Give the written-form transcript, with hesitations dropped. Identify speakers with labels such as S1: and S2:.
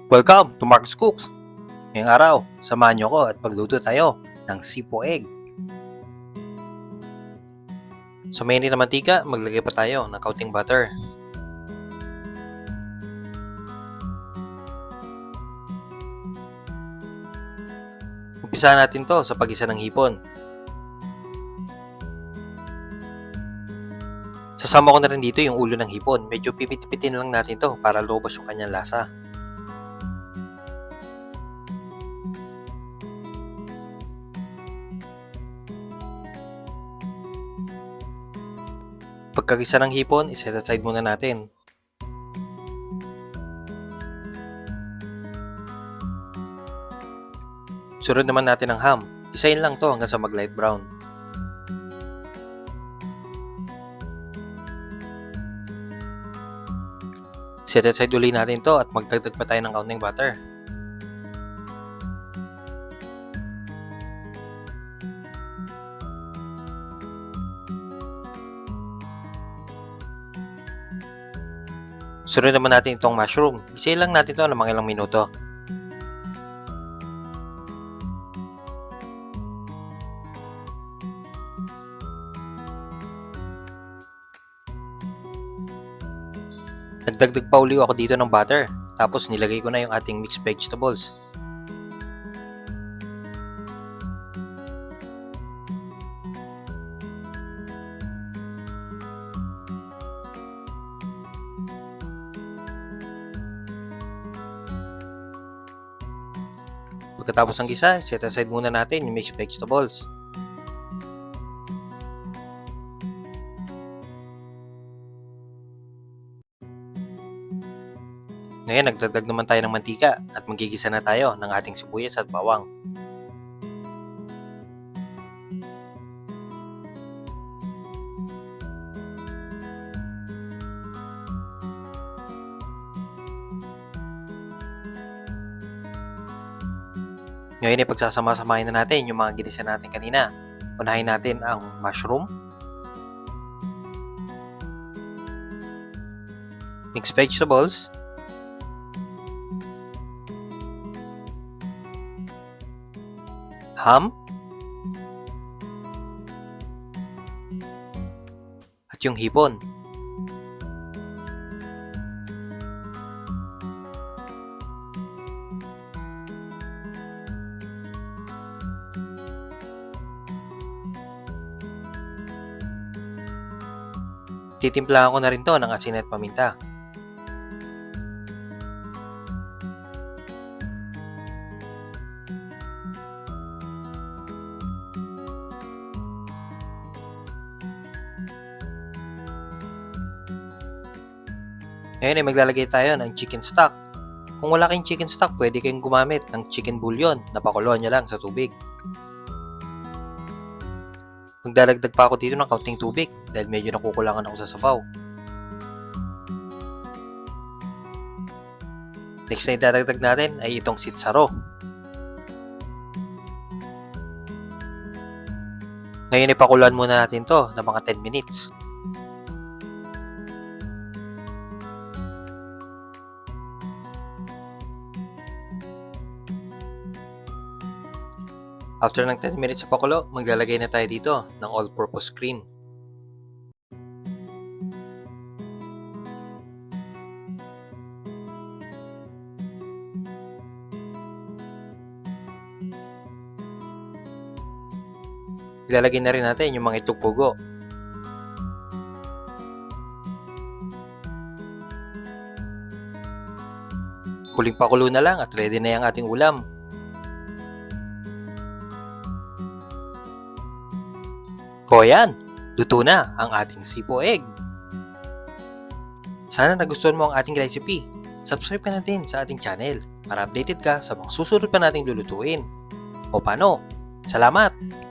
S1: Welcome to Marcus Cooks! Ngayong araw, samahan niyo ko at pagluto tayo ng sipo egg. Sa mainit na mantika, maglagay pa tayo ng kaunting butter. Umpisahan natin to sa pag-isa ng hipon. Sasama ko na rin dito yung ulo ng hipon. Medyo pipit-pitin lang natin to para lumabas yung kanyang lasa. Pagkagisa ng hipon, iset aside muna natin. Sunod naman natin ang ham. Isayin lang to hanggang sa mag light brown. Set aside ulit natin to at magdagdag pa tayo ng kaunting butter. Sunod naman natin itong mushroom. Isayin lang natin to ng mga ilang minuto. Nagdagdag pa uli ako dito ng butter. Tapos nilagay ko na yung ating mixed vegetables. Pagkatapos ng gisa, set aside muna natin yung mixed vegetables. Ngayon, nagdagdag naman tayo ng mantika at magigisa na tayo ng ating sibuyas at bawang. Ngayon ay pagsasama-samahin na natin yung mga ginisa natin kanina. Unahin natin ang mushroom, mixed vegetables, ham, at yung hipon. Titimplahan ko na rin to ng asin at paminta. Ngayon ay maglalagay tayo ng chicken stock. Kung wala kayong chicken stock, pwede kayong gumamit ng chicken bouillon na pakuluan nyo lang sa tubig. Magdadagdag pa ako dito ng kaunting tubig dahil medyo nakukulangan ako sa sabaw. Next na idadagdag natin ay itong sitsaro. Ngayon ipakuluan muna natin to ng mga 10 minutes. After ng 10 minutes sa pakulo, maglalagay na tayo dito ng all-purpose cream. Ilalagay na rin natin yung mga itog pugo. Huling pakulo na lang at ready na yung ating ulam. O yan, luto na ang ating sipo egg. Sana nagustuhan mo ang ating recipe. Subscribe ka na din sa ating channel para updated ka sa mga susunod pa nating lulutuin. O paano? Salamat!